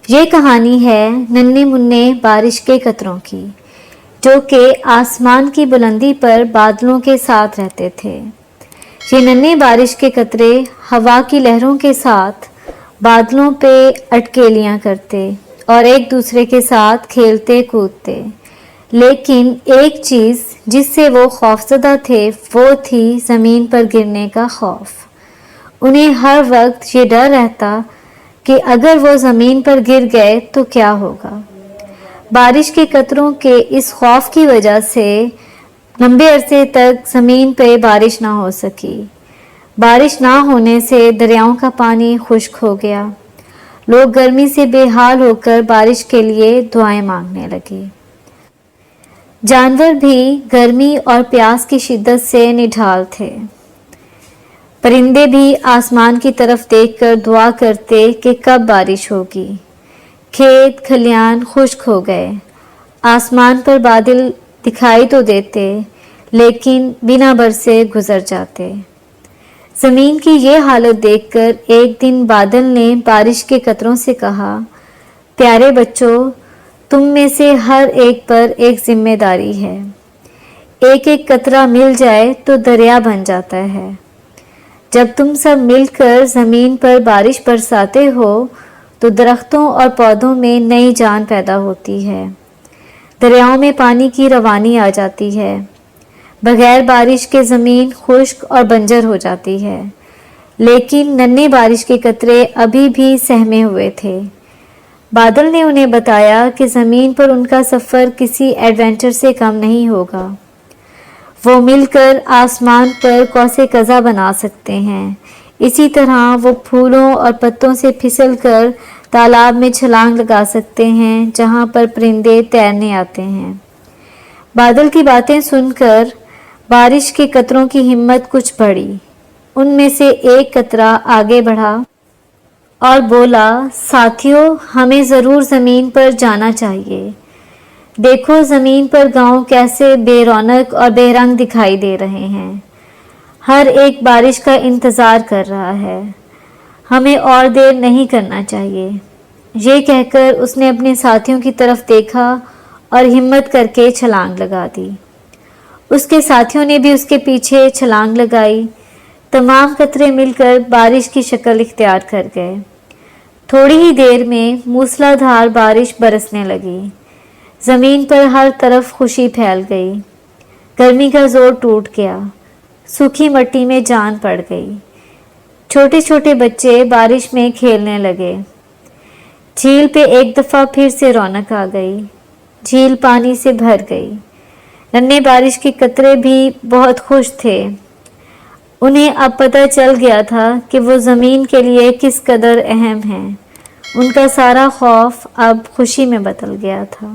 یہ کہانی ہے ننھے منھے بارش کے قطروں کی، جو کہ آسمان کی بلندی پر بادلوں کے ساتھ رہتے تھے۔ یہ ننھے بارش کے قطرے ہوا کی لہروں کے ساتھ بادلوں پہ اٹکیلیاں کرتے اور ایک دوسرے کے ساتھ کھیلتے کودتے، لیکن ایک چیز جس سے وہ خوفزدہ تھے وہ تھی زمین پر گرنے کا خوف۔ انہیں ہر وقت یہ ڈر رہتا کہ اگر وہ زمین پر گر گئے تو کیا ہوگا۔ بارش کے قطروں کے اس خوف کی وجہ سے لمبے عرصے تک زمین پہ بارش نہ ہو سکی۔ بارش نہ ہونے سے دریاؤں کا پانی خشک ہو گیا۔ لوگ گرمی سے بے حال ہو کر بارش کے لیے دعائیں مانگنے لگے۔ جانور بھی گرمی اور پیاس کی شدت سے نڈھال تھے۔ پرندے بھی آسمان کی طرف دیکھ کر دعا کرتے کہ کب بارش ہوگی۔ کھیت کھلیان خشک ہو گئے۔ آسمان پر بادل دکھائی تو دیتے لیکن بنا برسے گزر جاتے۔ زمین کی یہ حالت دیکھ کر ایک دن بادل نے بارش کے قطروں سے کہا، پیارے بچوں، تم میں سے ہر ایک پر ایک ذمہ داری ہے۔ ایک ایک قطرہ مل جائے تو دریا بن جاتا ہے۔ جب تم سب مل کر زمین پر بارش برساتے ہو تو درختوں اور پودوں میں نئی جان پیدا ہوتی ہے۔ دریاؤں میں پانی کی روانی آ جاتی ہے۔ بغیر بارش کے زمین خشک اور بنجر ہو جاتی ہے۔ لیکن ننھے بارش کے قطرے ابھی بھی سہمے ہوئے تھے۔ بادل نے انہیں بتایا کہ زمین پر ان کا سفر کسی ایڈونچر سے کم نہیں ہوگا۔ وہ مل کر آسمان پر قوس قزح بنا سکتے ہیں، اسی طرح وہ پھولوں اور پتوں سے پھسل کر تالاب میں چھلانگ لگا سکتے ہیں جہاں پر پرندے تیرنے آتے ہیں۔ بادل کی باتیں سن کر بارش کے قطروں کی ہمت کچھ بڑھی۔ ان میں سے ایک قطرہ آگے بڑھا اور بولا، ساتھیو، ہمیں ضرور زمین پر جانا چاہیے۔ دیکھو زمین پر گاؤں کیسے بے رونق اور بے رنگ دکھائی دے رہے ہیں۔ ہر ایک بارش کا انتظار کر رہا ہے۔ ہمیں اور دیر نہیں کرنا چاہیے۔ یہ کہہ کر اس نے اپنے ساتھیوں کی طرف دیکھا اور ہمت کر کے چھلانگ لگا دی۔ اس کے ساتھیوں نے بھی اس کے پیچھے چھلانگ لگائی۔ تمام قطرے مل کر بارش کی شکل اختیار کر گئے۔ تھوڑی ہی دیر میں موسلا دھار بارش برسنے لگی۔ زمین پر ہر طرف خوشی پھیل گئی۔ گرمی کا زور ٹوٹ گیا۔ سوکھی مٹی میں جان پڑ گئی۔ چھوٹے چھوٹے بچے بارش میں کھیلنے لگے۔ جھیل پہ ایک دفعہ پھر سے رونق آ گئی۔ جھیل پانی سے بھر گئی۔ ننھے بارش کے قطرے بھی بہت خوش تھے۔ انہیں اب پتہ چل گیا تھا کہ وہ زمین کے لیے کس قدر اہم ہیں۔ ان کا سارا خوف اب خوشی میں بدل گیا تھا۔